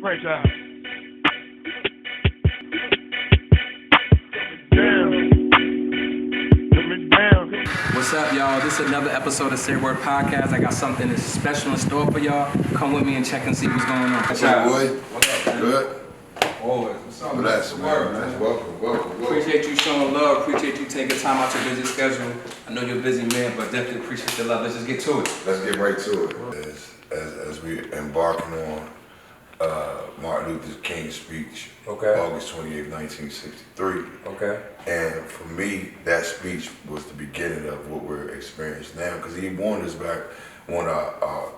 Great job. Damn. What's up, y'all? This is another episode of SayWord podcast. I got something that's special in store for y'all. Come with me and check and see what's going on. What's up, boy? What up, man? Good? Always. What's up, Bless, man? man. Welcome. Appreciate you showing love. Appreciate you taking time out your busy schedule. I know you're a busy man, but definitely appreciate the love. Let's just get to it. Let's get right to it. As we embarking on Martin Luther King's speech, Okay. August 28, 1963. Okay. And for me, that speech was the beginning of what we're experiencing now, because he warned us back when our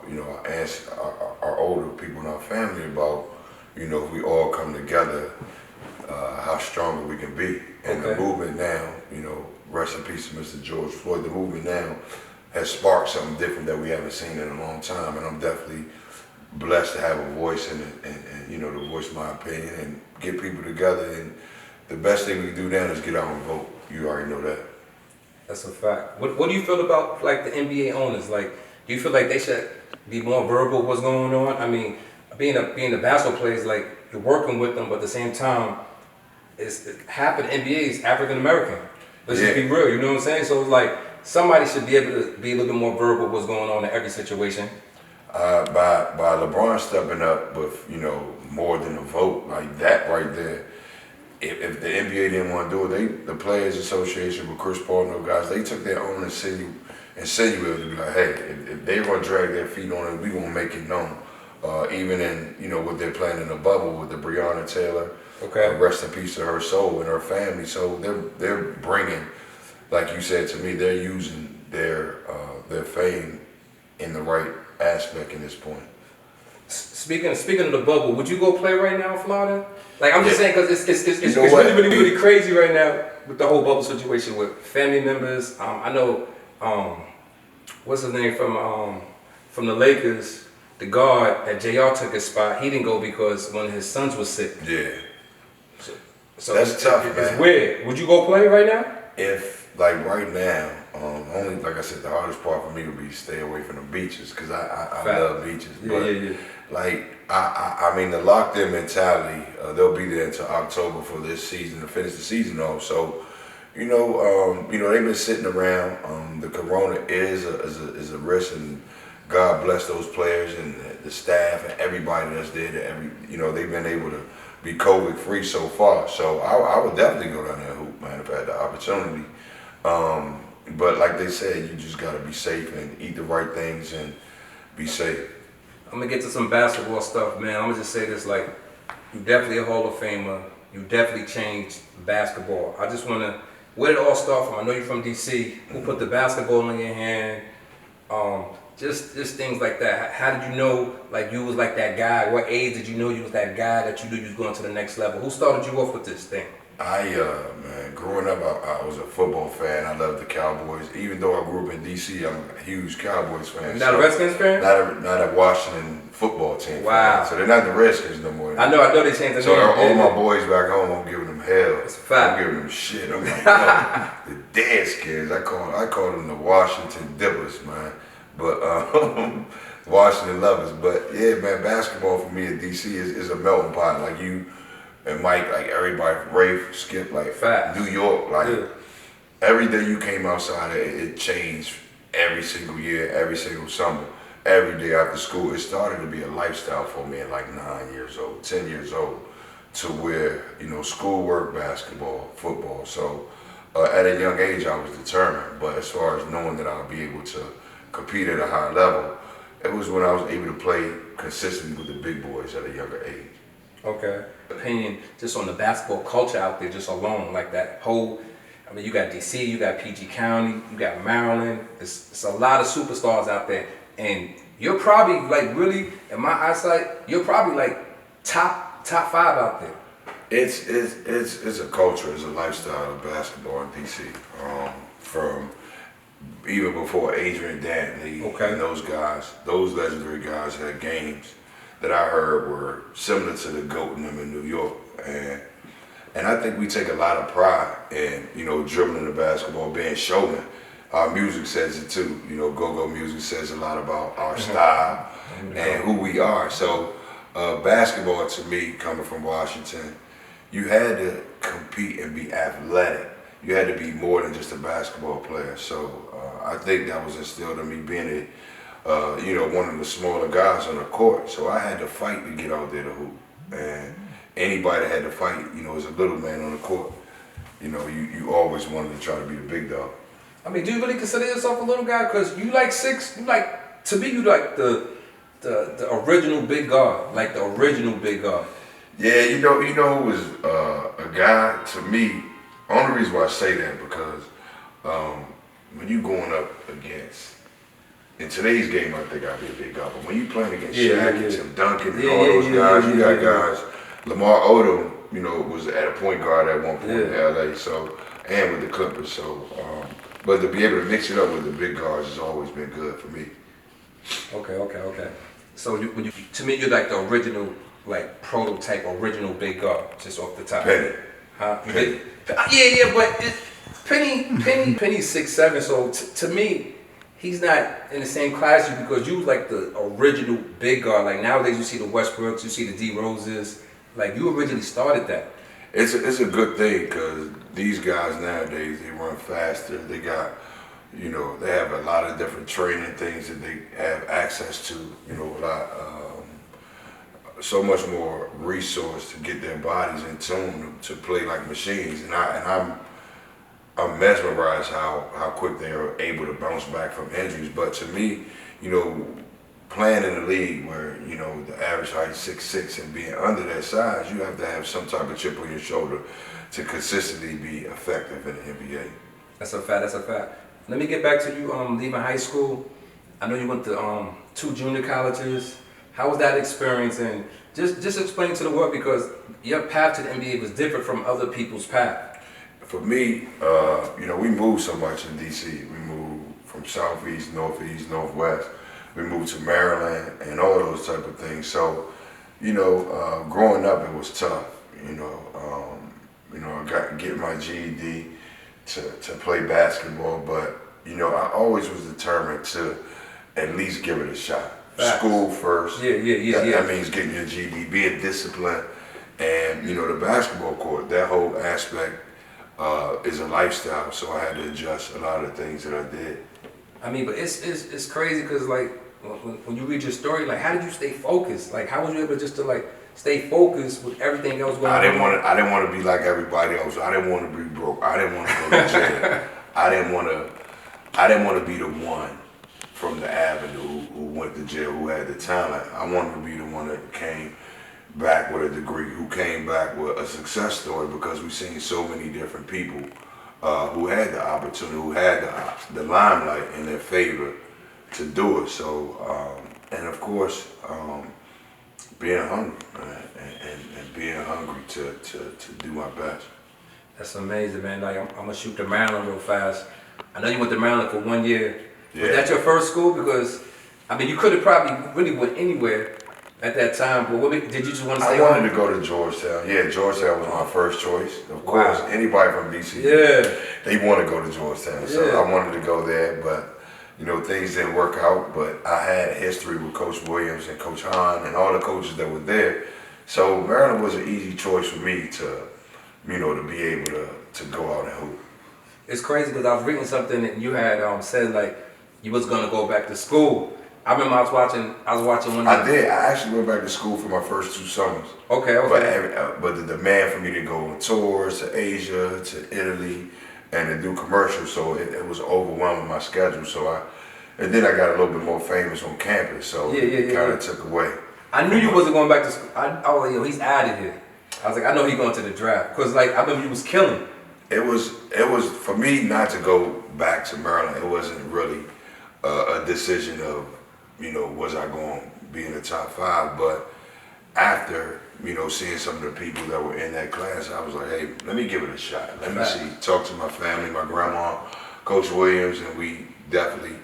older people in our family about, if we all come together, how stronger we can be. And the movement now, rest in peace to Mr. George Floyd, the movement now has sparked something different that we haven't seen in a long time. And I'm definitely blessed to have a voice and to voice my opinion and get people together. And the best thing we can do now is get out and vote. You already know that. That's a fact. What do you feel about like the NBA owners? Like, do you feel like they should be more verbal what's going on? I mean, being a basketball player is like you're working with them, but at the same time, it's half of the NBA is African American. Let's just be real, you know what I'm saying? So it's like somebody should be able to be a little bit more verbal what's going on in every situation. By LeBron stepping up with more than a vote like that right there. If the NBA didn't want to do it, the Players Association with Chris Paul and those guys, they took their own insinuated to be like, hey, if they gonna drag their feet on it, we gonna make it known. Even in what they're playing in the bubble with the Breonna Taylor, rest in peace to her soul and her family. So they're bringing, like you said to me, they're using their fame in the right aspect in this point. Speaking of the bubble, would you go play right now in Florida? Like I'm just saying because it's really crazy right now with the whole bubble situation with family members. I know what's his name from the Lakers, the guard that JR took his spot. He didn't go because one of his sons was sick. Yeah. So that's tough, man. It's weird. Would you go play right now? If like right now, only like I said, the hardest part for me would be stay away from the beaches because I love beaches. But like I mean the locked in mentality, they'll be there until October for this season to finish the season off. So they've been sitting around. The corona is a risk, and God bless those players and the staff and everybody that's there. They've been able to be COVID free so far. So I would definitely go down there and hoop, man, if I had the opportunity. But like they said, you just gotta be safe and eat the right things and be safe. I'm gonna get to some basketball stuff, man. I'm gonna just say this, like, you're definitely a Hall of Famer. You definitely changed basketball. I just wanna, where did it all start from? I know you're from DC. Who put the basketball in your hand? Just things like that. How did you know, like, you was like that guy? What age did you know you was that guy that you knew you was going to the next level? Who started you off with this thing? Man, growing up, I was a football fan. I loved the Cowboys. Even though I grew up in D.C., I'm a huge Cowboys fan. Not a Redskins fan? Not a Washington football team wow. fan. So they're not the Redskins no more. I know they changed the name. So all my boys back home, I'm giving them hell. It's a fact. I'm giving them shit. I'm like, the Deadskins. I call them the Washington Dippers, man. But Washington Lovers. But yeah, man, basketball for me in D.C. is a melting pot. Like you and Mike, like everybody, Rafe, Skip, like fact. New York, like every day you came outside, it changed every single year, every single summer, every day after school. It started to be a lifestyle for me at like 9 years old, 10 years old, to where, schoolwork, basketball, football. So at a young age, I was determined. But as far as knowing that I'll be able to compete at a high level, it was when I was able to play consistently with the big boys at a younger age. Okay. Opinion just on the basketball culture out there just alone, like that whole, I mean, you got DC, you got PG County, you got Maryland, it's a lot of superstars out there, and you're probably like really, in my eyesight, you're probably like top 5 out there. It's a culture, it's a lifestyle of basketball in DC. From even before Adrian Dantley and those guys, those legendary guys had games that I heard were similar to the GOAT in them in New York. And I think we take a lot of pride in, dribbling the basketball, being showmen. Our music says it too. Go-go music says a lot about our style and who we are. So Basketball to me, coming from Washington, you had to compete and be athletic. You had to be more than just a basketball player. So I think that was instilled in me being one of the smaller guys on the court. So I had to fight to get out there to hoop. And anybody that had to fight, as a little man on the court, you always wanted to try to be the big dog. I mean, do you really consider yourself a little guy? Because you like 6, to me, you like the original big guard, like the original big guard. Yeah, you know who was a guy to me. Only reason why I say that because when you going up against in today's game, I think I'd be a big guy. But when you playing against Shaq and Tim Duncan and all those guys, you got guys. Lamar Odom, was at a point guard at one point in LA. So and with the Clippers. So, but to be able to mix it up with the big guards has always been good for me. Okay. So to me, you're like the original, like prototype, original big guard, just off the top. Penny. Huh? Penny. Yeah, but Penny's 6'7", so to me, he's not in the same class as you because you was like the original big guard. Like nowadays, you see the Westbrooks, you see the D Roses. Like you originally started that. It's a good thing because these guys nowadays they run faster. They got, they have a lot of different training things that they have access to. A lot, so much more resource to get their bodies in tune to play like machines. And I'm mesmerized how quick they are able to bounce back from injuries. But to me, playing in a league where, the average height is 6'6" and being under that size, you have to have some type of chip on your shoulder to consistently be effective in the NBA. That's a fact. Let me get back to you leaving high school. I know you went to 2 junior colleges. How was that experience? And just explain to the world because your path to the NBA was different from other people's path. For me, we moved so much in DC. We moved from Southeast, Northeast, Northwest. We moved to Maryland and all of those type of things. So, growing up it was tough. I got to get my GED to play basketball, but I always was determined to at least give it a shot. Facts. School first. That means getting your GED, being disciplined, and the basketball court. That whole aspect is a lifestyle. So I had to adjust a lot of things that I did. I mean, but it's crazy because like when you read your story, like how did you stay focused? Like how was you able just to like stay focused with everything else going on? I didn't want to be like everybody else. I didn't want to be broke. I didn't want to go to jail. I didn't want to be the one from the avenue who went to jail, who had the talent. I wanted to be the one that came back with a degree, who came back with a success story because we've seen so many different people who had the opportunity, who had the limelight in their favor to do it. So, and of course, being hungry and being hungry to do my best. That's amazing, man. Like I'm gonna shoot to Maryland real fast. I know you went to Maryland for 1 year. Yeah. Was that your first school? Because I mean, you could have probably really went anywhere at that time, but did you just want to stay I wanted to go to Georgetown. Yeah, Georgetown was my first choice. Of course, anybody from DC, they want to go to Georgetown. So I wanted to go there, but things didn't work out. But I had history with Coach Williams and Coach Hahn and all the coaches that were there. So Maryland was an easy choice for me to, to be able to go out and hoop. It's crazy because I was reading something that you had said like you was gonna go back to school. I remember I was watching one. I did. I actually went back to school for my first 2 summers. Okay. But the demand for me to go on tours to Asia, to Italy, and to do commercials, so it was overwhelming my schedule. So and then I got a little bit more famous on campus, so it kind of took away. I knew you wasn't going back to school. I was like, he's out of here. I was like, I know he's going to the draft because like I remember you was killing. It was for me not to go back to Maryland. It wasn't really a decision of was I going to be in the top 5, but after seeing some of the people that were in that class, I was like, hey, let me give it a shot. Let me see. Talk to my family, my grandma, Coach Williams, and we definitely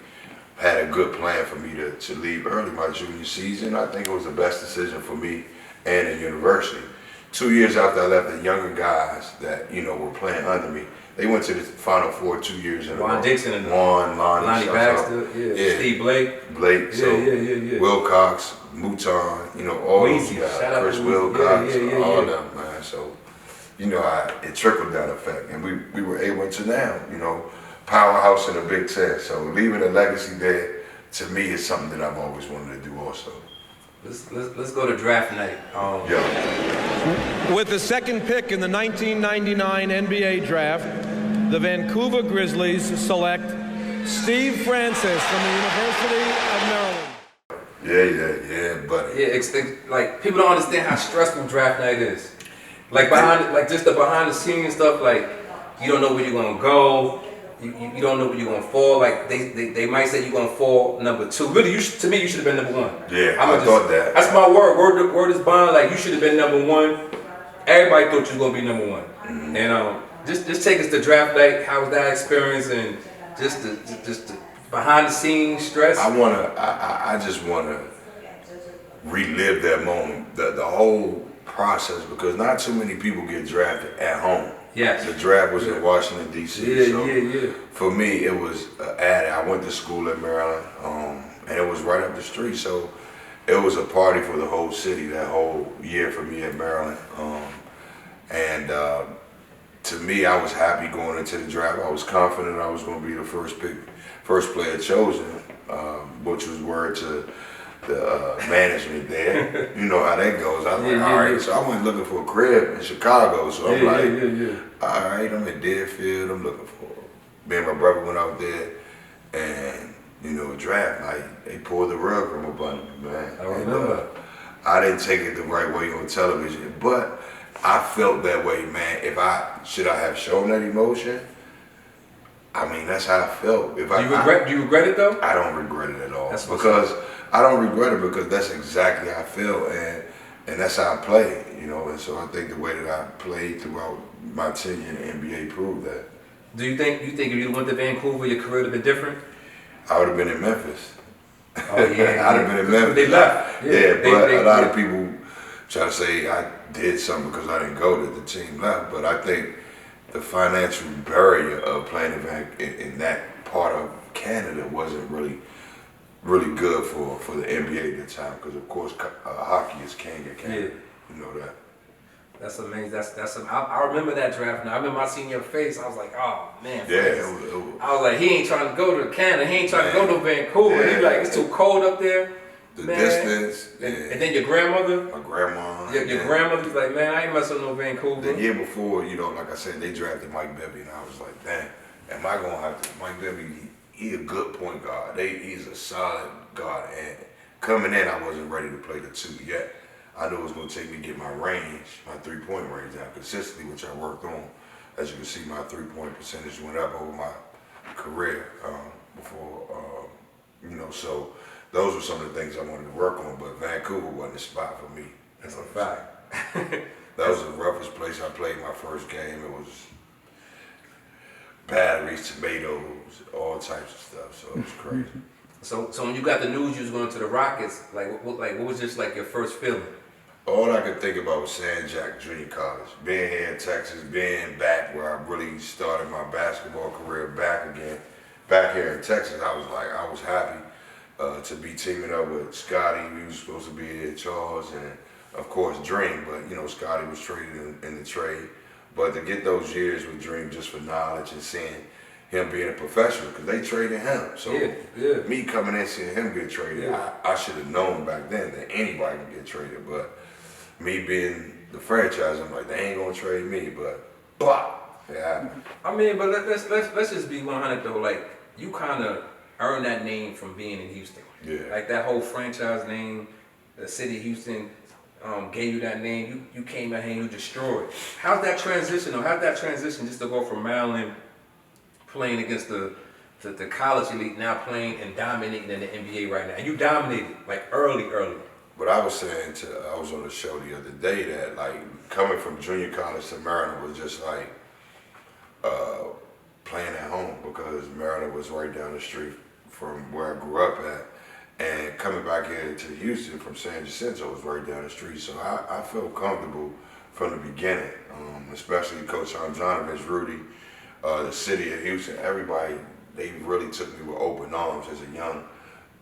had a good plan for me to leave early my junior season. I think it was the best decision for me and the university. 2 years after I left, the younger guys that, you know, were playing under me, they went to the Final Four 2 years in a row. Ron Dixon and Lonnie Baxter, yeah. Steve Blake. So Wilcox, Mouton, you know, all those guys, Chris Wilcox, all of them, man. So, you know, it trickled down effect, and we were able to now, you know, powerhouse in the Big Ten. So leaving a legacy there, to me, is something that I've always wanted to do also. Let's go to draft night. With the second pick in the 1999 NBA draft, the Vancouver Grizzlies select Steve Francis from the University of Maryland. Yeah, buddy. Yeah, like people don't understand how stressful draft night is. Like just the behind the scenes stuff. Like you don't know where you're gonna go. You don't know where you're gonna fall. Like they might say you're gonna fall number 2. Really, to me, you should have been number 1. Yeah, I thought that. That's my word. Word is bond. Like you should have been number 1. Everybody thought you was gonna be number 1. Mm-hmm. And just take us to draft night. How was that experience and just the behind the scenes stress? I just wanna relive that moment, the whole process, because not too many people get drafted at home. Yes. The draft was in Washington, D.C. Yeah. For me, it was added. I went to school in Maryland, and it was right up the street. So it was a party for the whole city that whole year for me at Maryland. To me, I was happy going into the draft. I was confident I was going to be the first player chosen, which was word to the management there. You know how that goes. I was like, all right. So I went looking for a crib in Chicago. So I'm all right, I'm in Deerfield. I'm looking for. Me and my brother went out there, and you know, draft night, they pulled the rug from up under me, man. I remember. I didn't take it the right way on television, but I felt that way, man. Should I have shown that emotion? I mean, that's how I felt. Do you regret it though? I don't regret it at all. I don't regret it because that's exactly how I feel, and that's how I play, you know. And so I think the way that I played throughout my tenure in the NBA proved that. Do you think if you went to Vancouver, your career would have been different? I would have been in Memphis. Oh yeah, I'd have been in Memphis. They left. But a lot of people try to say I did something because I didn't go, that the team left. But I think the financial barrier of playing in that part of Canada wasn't really good for the NBA at the time, because of course hockey is king of Canada. You know that. That's amazing. I remember that draft. Now I remember I seen your face. I was like, oh man. I was like, he ain't trying to go to Canada. He ain't trying to go to Vancouver. He like, it's too cold up there. The distance. And then your grandmother. My grandma. Your grandmother's like, man, I ain't messing with no Vancouver. The year before, you know, like I said, they drafted Mike Bibby, and I was like, damn, am I gonna have to? Mike Bibby, he a good point guard. He's a solid guard, and coming in, I wasn't ready to play the 2 yet. I knew it was going to take me to get my range, my 3-point range down consistently, which I worked on. As you can see, my 3-point percentage went up over my career before, you know, so those were some of the things I wanted to work on, but Vancouver wasn't the spot for me. That's a fact. That was the roughest place I played my first game. It was batteries, tomatoes, all types of stuff, so it was crazy. So when you got the news you was going to the Rockets, what was just like your first feeling? All I could think about was San Jack Junior College. Being here in Texas, being back where I really started my basketball career back here in Texas, I was happy to be teaming up with Scotty. We was supposed to be here, Charles, and of course Dream, but you know, Scotty was traded in the trade. But to get those years with Dream just for knowledge and seeing him being a professional, because they traded him. So me coming in seeing him get traded, I should have known back then that anybody can get traded. But me being the franchise, I'm like, they ain't gonna trade me. But yeah. I mean, but let's just be 100 though. Like you kind of earned that name from being in Houston. Yeah. Like that whole franchise name, the city of Houston gave you that name. You came out here and you destroyed. How's that transition? Or how's that transition just to go from Maryland playing against the college elite, now playing and dominating in the NBA right now? And you dominated like early. But I was saying I was on the show the other day that like coming from junior college to Maryland was just like playing at home, because Maryland was right down the street from where I grew up at. And coming back here to Houston from San Jacinto was right down the street. So I felt comfortable from the beginning, especially Coach John, Rudy, the city of Houston. Everybody, they really took me with open arms as a young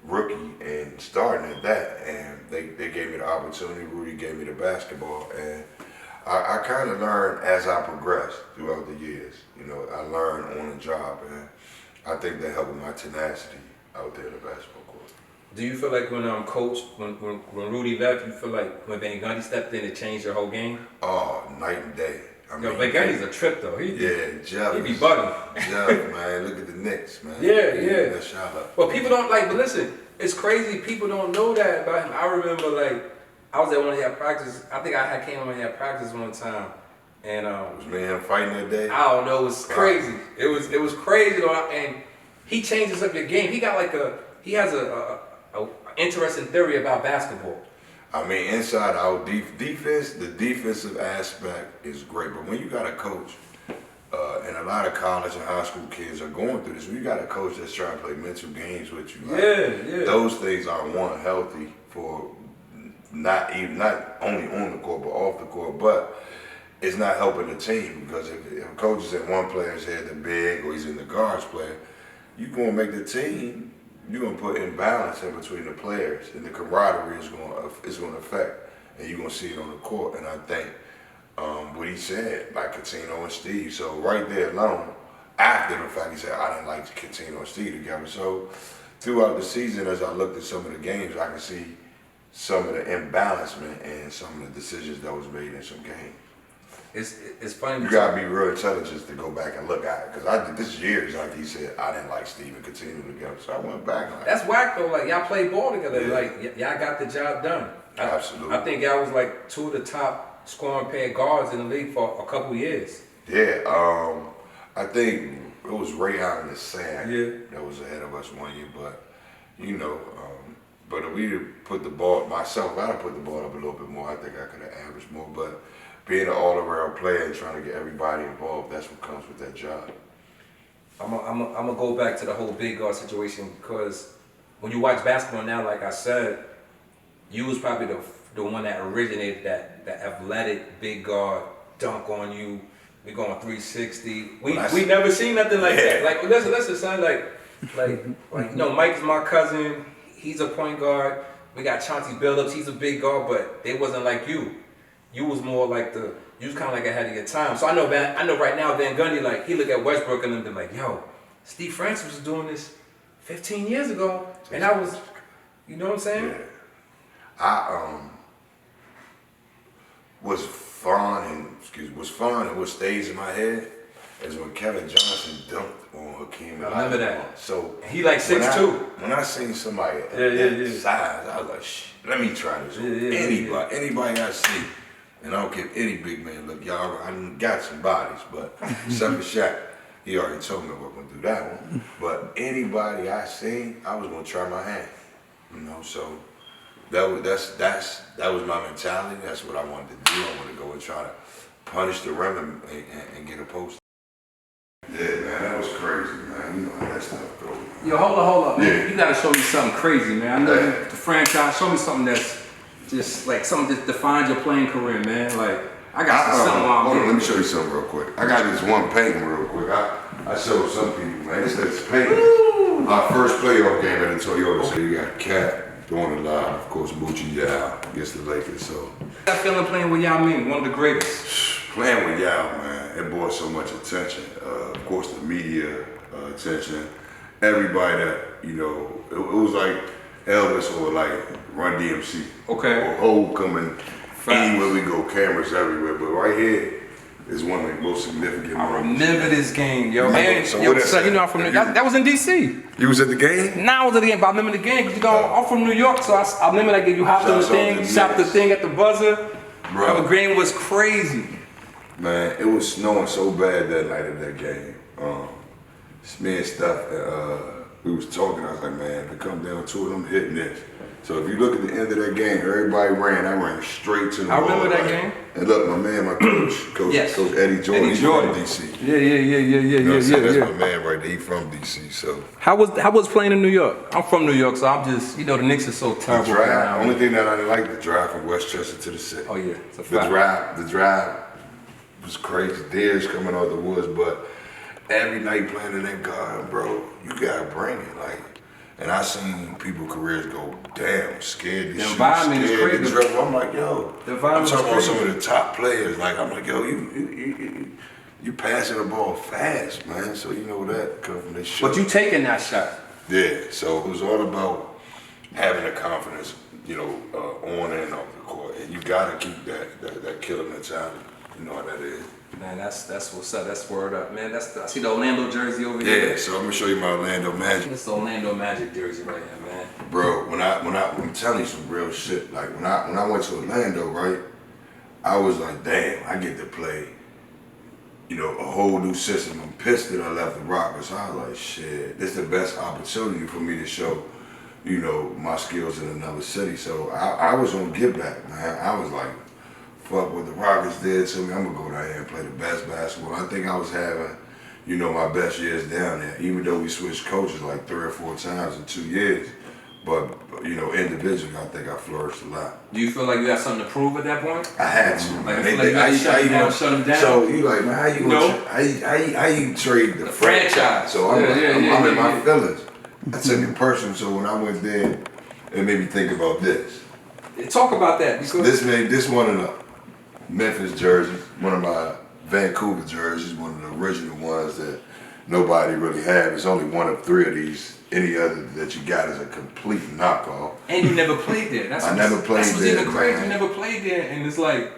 rookie and starting at that, and they gave me the opportunity. Rudy gave me the basketball, and I kind of learned as I progressed throughout the years. You know, I learned on the job, and I think that helped with my tenacity out there in the basketball court. Do you feel like when Coach, when Rudy left, you feel like when Van Gundy stepped in, it changed your whole game? Oh, night and day. I mean, Van Gundy's a trip though. Jeff. He be bugging. Jeff, man, look at the Knicks, man. Yeah. That shot up. Well, people don't like, but listen, it's crazy. People don't know that about him. I remember like, I was at one of their practices. I think I came on their practice one time, and was me and him fighting that day? I don't know. It was crazy. It was crazy though, and he changes up your game. He has a interesting theory about basketball. I mean, inside out defense, the defensive aspect is great, but when you got a coach, and a lot of college and high school kids are going through this, when you got a coach that's trying to play mental games with you, like, those things are healthy for not only on the court but off the court, but it's not helping the team, because if a coach is in one player's head, the big, or he's in the guards player, you're going to make the team, you're going to put imbalance in between the players, and the camaraderie is going to affect, and you're going to see it on the court. And I think what he said, like Catino and Steve, so right there alone, after the fact, he said, I didn't like Catino and Steve together. So throughout the season, as I looked at some of the games, I could see some of the imbalancement and some of the decisions that was made in some games. It's funny. You gotta be real intelligent to go back and look at it, because I did this years, like he said, I didn't like Steve and Catino together, so I went back. Like, that's whack though. Like y'all played ball together. Yeah. Like y'all got the job done. Absolutely. I think y'all was like two of the top scoring pair guards in the league for a couple years. Yeah. I think it was Ray out in the sand. Yeah. That was ahead of us one year, but you know, but if we put the ball myself, I'd have put the ball up a little bit more. I think I could have averaged more, but being an all-around player and trying to get everybody involved, that's what comes with that job. I'm gonna go back to the whole big guard situation, because when you watch basketball now, like I said, you was probably the one that originated that athletic big guard dunk on you. We going 360. We never seen nothing like that. Like listen, son. Like you know, Mike is my cousin. He's a point guard. We got Chauncey Billups. He's a big guard, but they wasn't like you. You was more like you was kind of like ahead of your time. So I know right now Van Gundy, like he look at Westbrook and them like, yo, Steve Francis was doing this 15 years ago, and I was, you know what I'm saying? Yeah. I was fun and what stays in my head is when Kevin Johnson dunked on Hakeem. I remember that. So he like 6'2". When I seen somebody that size, I was like, let me try this. Anybody I see. And I don't give any big man, look, y'all, I got some bodies, but except for Shaq, he already told me I wasn't going to do that one. But anybody I seen, I was going to try my hand. You know, so that was my mentality. That's what I wanted to do. I wanted to go and try to punish the rim and get a post. Yeah, man, that was crazy, man. You know how that stuff goes. Yo, hold up, man. Yeah. You got to show me something crazy, man. I know the franchise. Show me something that's just like something that defines your playing career, man. Like I got something while I'm hold on, let me show you something real quick. I got this one painting real quick. I showed some people, man. This painting. Our first playoff game at the Toyota. So you got Cat doing it live, of course, Moochie Yao against the Lakers. So that feeling playing with Yao Ming, one of the greatest. Playing with Yao, man, it brought so much attention. Of course, the media attention. Everybody that, you know, it was like Elvis or like Run DMC. Okay. Or Hov coming anywhere we go, cameras everywhere. But right here is one of the most significant moments. I remember this game, yo. And, so you know, I'm from that was in DC. You was at the game? Nah, I was at the game, but I remember the game because I'm from New York, so I remember like you hopped on the thing, shot the thing at the buzzer. Bro, the game was crazy. Man, it was snowing so bad that night of that game. Me and Steph, we was talking. I was like, man, if it come down to it, I'm hitting this. So if you look at the end of that game, everybody ran. I ran straight to the ball. I remember that game. And look, my man, my coach Eddie Jordan, he's from DC. Yeah. That's my man right there. He from DC. So How was playing in New York? I'm from New York, so I'm just, the Knicks are so terrible. The drive. Only thing that I didn't like, the drive from Westchester to the city. Oh yeah, it's a fact. The drive was crazy. Deers coming out the woods, but every night playing in that garden, bro, you gotta bring it. Like, and I seen people careers go, damn, scared to shoot, environment is scared to crazy. dribble. I'm like, yo, The I'm environment talking is about crazy. some of the top players. Like, I'm like, yo, you passing the ball fast, man. So you know that come from this shit. But you taking that shot. Yeah, so it was all about having the confidence, on and off the court. And you gotta keep that killer mentality. You know how that is. Man, that's what's up. That's word up, man. I see the Orlando jersey over here. Yeah, so I'm gonna show you my Orlando Magic. This is the Orlando Magic jersey right here, man. Bro, I'm telling you some real shit. Like when I went to Orlando, right, I was like, damn, I get to play, a whole new system. I'm pissed that I left the Rockets. I was like, shit, this is the best opportunity for me to show, my skills in another city. So I was gonna get back, man. I was like, fuck what the Rockets did to me. I'm gonna go down here and play the best basketball. I think I was having, my best years down there, even though we switched coaches like 3 or 4 times in 2 years. But, individually, I think I flourished a lot. Do you feel like you had something to prove at that point? I had to. Like, you gonna shut them down? So you like, man, how you gonna how you trade the franchise? So I'm in my feelings. I took it personal. So when I went there, it made me think about this. Talk about that. Because This one of the Memphis jerseys, one of my Vancouver jerseys, one of the original ones that nobody really had. There's only one of 3 of these. Any other that you got is a complete knockoff. And you never played there. I never played that's there. That's even crazy. Man. You never played there, and it's like.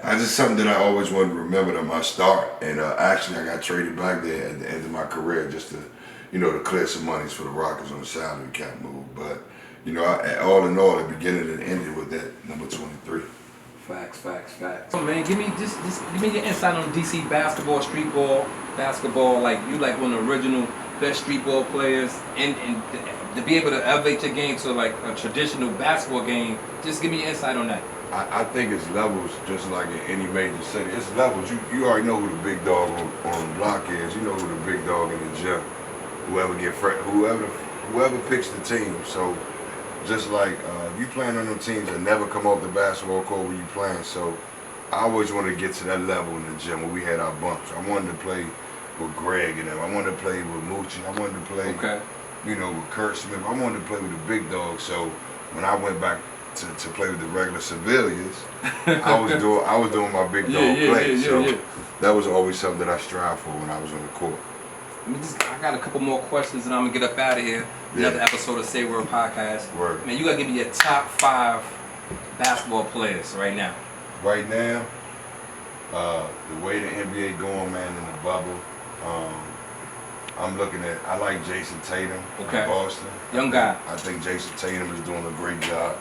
I just something that I always wanted to remember to my start. And actually, I got traded back there at the end of my career just to, to clear some monies for the Rockets on the salary cap move. But, all in all, it beginning and ended with that number 23. Facts. So man, give me your insight on DC basketball, street ball, basketball. Like you like one of the original best street ball players, and to be able to elevate your game to like a traditional basketball game. Just give me your insight on that. I think it's levels, just like in any major city. It's levels. You already know who the big dog on the block is. You know who the big dog in the gym. Whoever picks the team. So just like you playing on them teams that never come off the basketball court when you playing. So I always wanted to get to that level in the gym where we had our bumps. I wanted to play with Greg and them. I wanted to play with Moochie. I wanted to play, with Kurt Smith. I wanted to play with the big dogs. So when I went back to play with the regular civilians, I was doing my big dog play. So that was always something that I strived for when I was on the court. I got a couple more questions and I'm gonna get up out of here. Another episode of SayWord podcast. Word. Man, you gotta give me your top 5 basketball players right now. Right now, the way the NBA going, man, in the bubble, I like Jason Tatum from Boston. Young guy. I think Jason Tatum is doing a great job.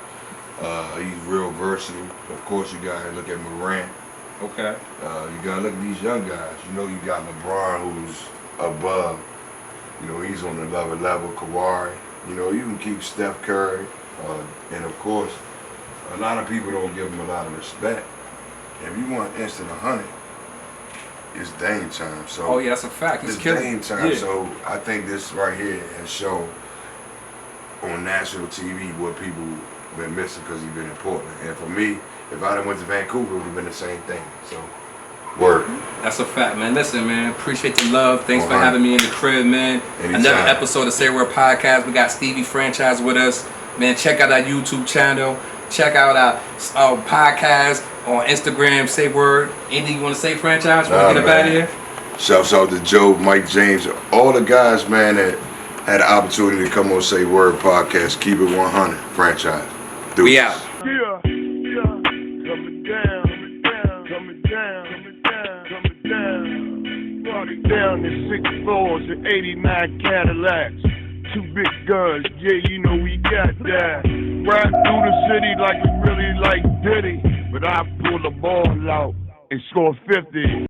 He's real versatile. Of course, you gotta look at Morant. Okay. You gotta look at these young guys. You got LeBron, who's above. He's on another level. Kawhi. You can keep Steph Curry. And of course, a lot of people don't give him a lot of respect. If you want instant 100, it's Dame time. So that's a fact. He's it's killing. Dame time. Yeah. So I think this right here has shown on national TV what people been missing because he's been in Portland. And for me, if I'd have went to Vancouver, it would have been the same thing. So, word. That's a fact, man. Listen, man, appreciate the love. Thanks for having me in the crib, man. Anytime. Another episode of SayWord podcast. We got Stevie Franchise with us. Man, check out our YouTube channel. Check out our podcast on Instagram, SayWord. Anything you want to say, Franchise? Want to get up out of here? Shouts out to Joe, Mike James, all the guys, man, that had the opportunity to come on SayWord podcast. Keep it 100, Franchise. Deuces. We out. Yeah, coming down. Starting down in 6 floors and 89 Cadillacs. 2 big guns, yeah, we got that. Ride through the city like we really like Diddy, but I pull the ball out and score 50.